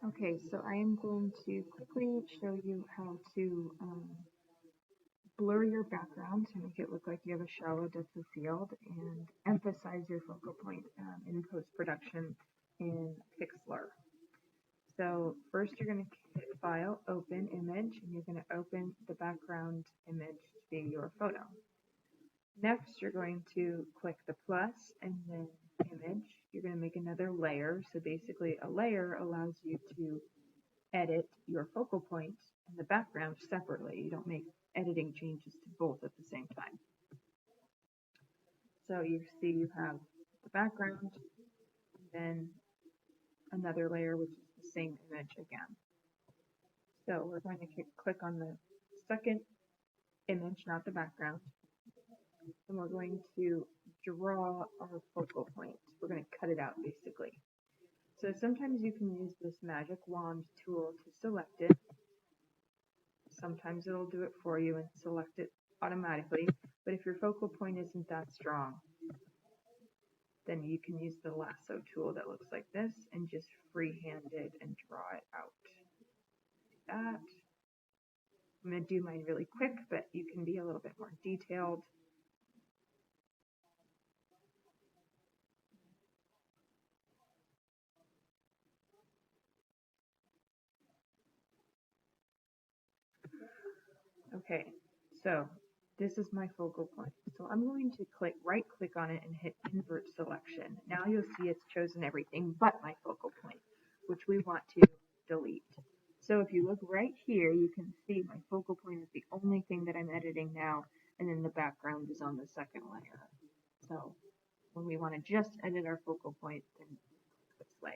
Okay, so I am going to quickly show you how to blur your background to make it look like you have a shallow depth of field and emphasize your focal point in post-production in Pixlr. So first you're going to hit File, Open Image, and you're going to open the background image to be your photo. Next, you're going to click the plus and then image. You're going to make another layer. So basically a layer allows you to edit your focal point and the background separately. You don't make editing changes to both at the same time. So you see you have the background, and then another layer, which is the same image again. So we're going to click on the second image, not the background, and we're going to draw our focal point. We're going to cut it out basically. So sometimes you can use this magic wand tool to select it. Sometimes it'll do it for you and select it automatically, but if your focal point isn't that strong, then you can use the lasso tool that looks like this and just freehand it and draw it out. Like that. I'm going to do mine really quick, but you can be a little bit more detailed. Okay, so this is my focal point. So I'm going to right click on it and hit invert selection. Now you'll see it's chosen everything but my focal point, which we want to delete. So if you look right here, you can see my focal point is the only thing that I'm editing now, and then the background is on the second layer. So when we want to just edit our focal point, then this layer.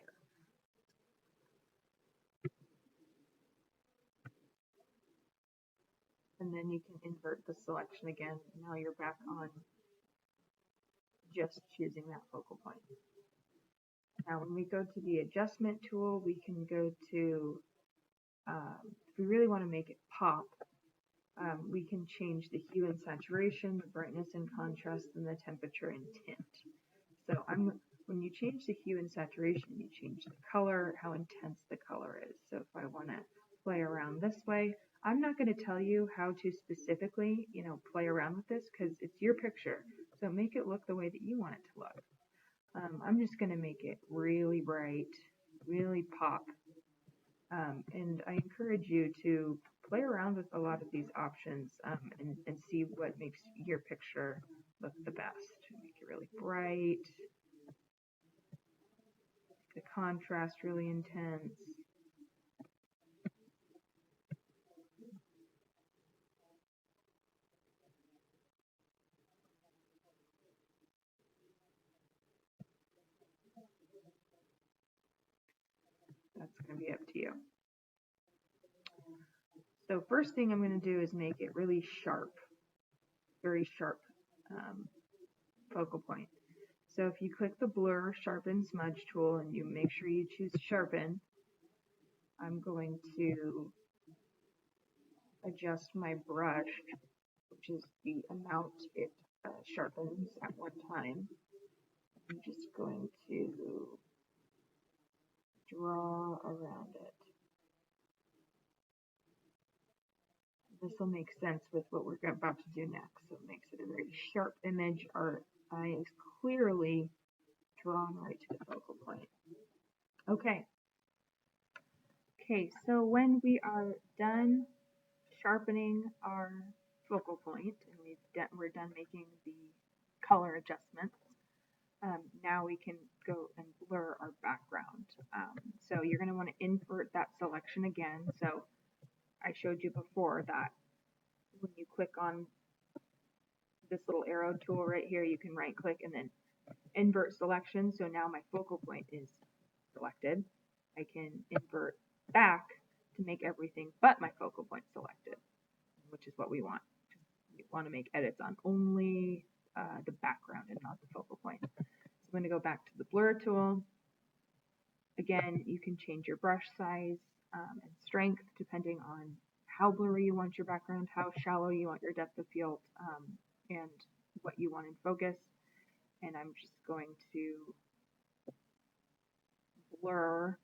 And then you can invert the selection again. Now you're back on just choosing that focal point. Now when we go to the adjustment tool, we can go to, if we really want to make it pop, we can change the hue and saturation, the brightness and contrast, and the temperature and tint. So when you change the hue and saturation, you change the color, how intense the color is. So if I want to play around this way, I'm not going to tell you how to specifically, play around with this because it's your picture. So make it look the way that you want it to look. I'm just going to make it really bright, really pop. And I encourage you to play around with a lot of these options and see what makes your picture look the best. Make it really bright, the contrast really intense. That's going to be up to you. So first thing I'm going to do is make it really sharp, very sharp focal point. So if you click the blur, sharpen, smudge tool, and you make sure you choose sharpen, I'm going to adjust my brush, which is the amount it sharpens at one time. I'm just going to draw around it. This will make sense with what we're about to do next. So it makes it a very sharp image. Our eye is clearly drawn right to the focal point. Okay. Okay, so when we are done sharpening our focal point and we're done making the color adjustments, now we can go and blur our background. So you're going to want to invert that selection again. So I showed you before that when you click on this little arrow tool right here, you can right click and then invert selection. So now my focal point is selected. I can invert back to make everything but my focal point selected, which is what we want. We want to make edits on only the background and not the focal point. So I'm going to go back to the blur tool. Again, you can change your brush size and strength depending on how blurry you want your background, how shallow you want your depth of field, and what you want in focus. And I'm just going to blur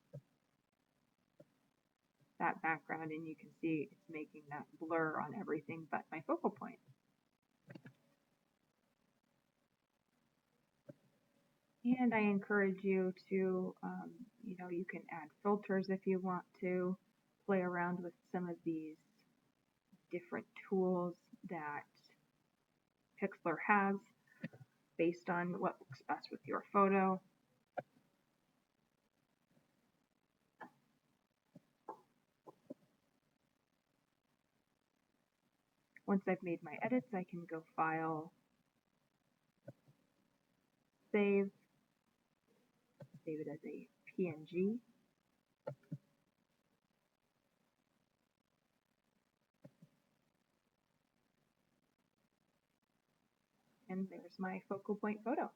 that background, and you can see it's making that blur on everything but my focal point. And I encourage you to, you can add filters if you want to, play around with some of these different tools that Pixlr has based on what looks best with your photo. Once I've made my edits, I can go File, Save it as a PNG. And there's my focal point photo.